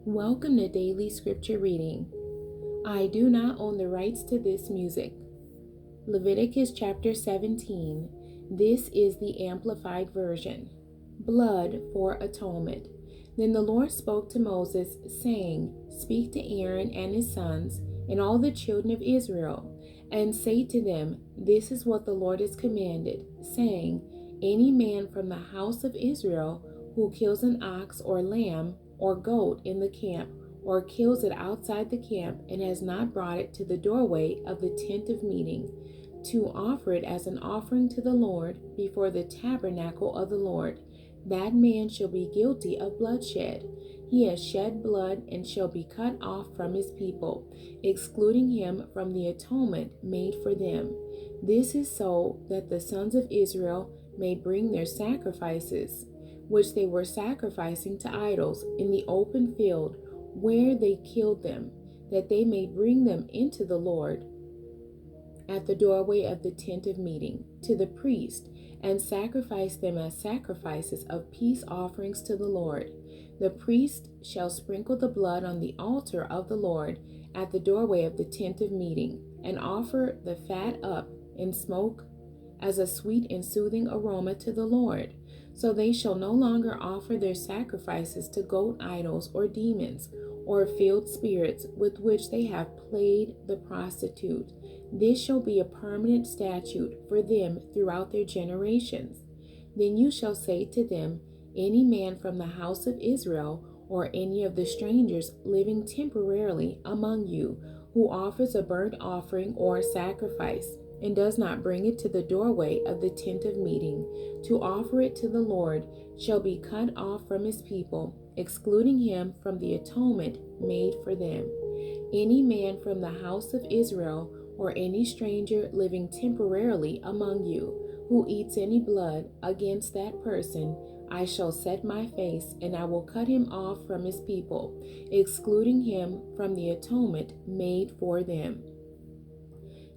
Welcome to Daily Scripture Reading. I do not own the rights to this music. Leviticus chapter 17. This is the Amplified Version. Blood for atonement. Then the Lord spoke to Moses, saying, Speak to Aaron and his sons and all the children of Israel, and say to them, This is what the Lord has commanded, saying, Any man from the house of Israel who kills an ox or lamb or goat in the camp, or kills it outside the camp, and has not brought it to the doorway of the tent of meeting, to offer it as an offering to the Lord before the tabernacle of the Lord, that man shall be guilty of bloodshed. He has shed blood and shall be cut off from his people, excluding him from the atonement made for them. This is so that the sons of Israel may bring their sacrifices, which they were sacrificing to idols in the open field where they killed them, that they may bring them into the Lord at the doorway of the tent of meeting to the priest, and sacrifice them as sacrifices of peace offerings to the Lord. The priest shall sprinkle the blood on the altar of the Lord at the doorway of the tent of meeting, and offer the fat up in smoke as a sweet and soothing aroma to the Lord. So they shall no longer offer their sacrifices to goat idols or demons or field spirits with which they have played the prostitute. This shall be a permanent statute for them throughout their generations. Then you shall say to them, Any man from the house of Israel or any of the strangers living temporarily among you who offers a burnt offering or a sacrifice, and does not bring it to the doorway of the tent of meeting to offer it to the Lord, shall be cut off from his people, excluding him from the atonement made for them. Any man from the house of Israel or any stranger living temporarily among you who eats any blood, against that person I shall set my face, and I will cut him off from his people, excluding him from the atonement made for them.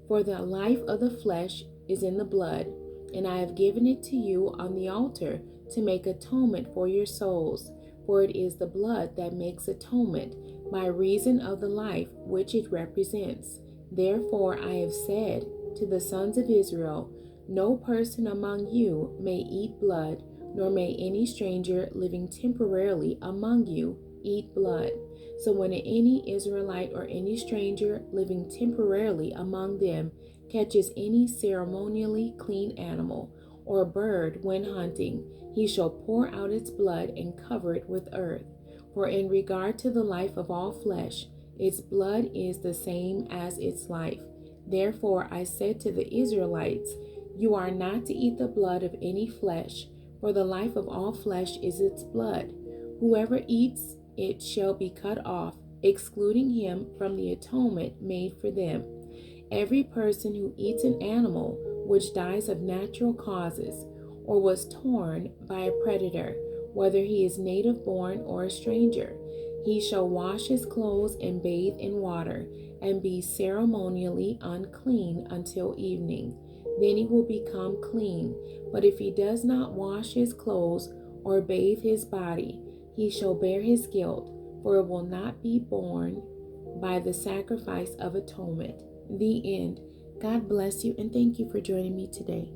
For the life of the flesh is in the blood, and I have given it to you on the altar to make atonement for your souls. For it is the blood that makes atonement, by reason of the life which it represents. Therefore I have said to the sons of Israel, No person among you may eat blood, nor may any stranger living temporarily among you eat blood. So when any Israelite or any stranger living temporarily among them catches any ceremonially clean animal or bird when hunting, he shall pour out its blood and cover it with earth. For in regard to the life of all flesh, its blood is the same as its life. Therefore I said to the Israelites, You are not to eat the blood of any flesh, for the life of all flesh is its blood. Whoever eats it shall be cut off, excluding him from the atonement made for them. Every person who eats an animal which dies of natural causes, or was torn by a predator, whether he is native born or a stranger, he shall wash his clothes and bathe in water, and be ceremonially unclean until evening. Then he will become clean. But if he does not wash his clothes or bathe his body, he shall bear his guilt, for it will not be borne by the sacrifice of atonement. The end. God bless you, and thank you for joining me today.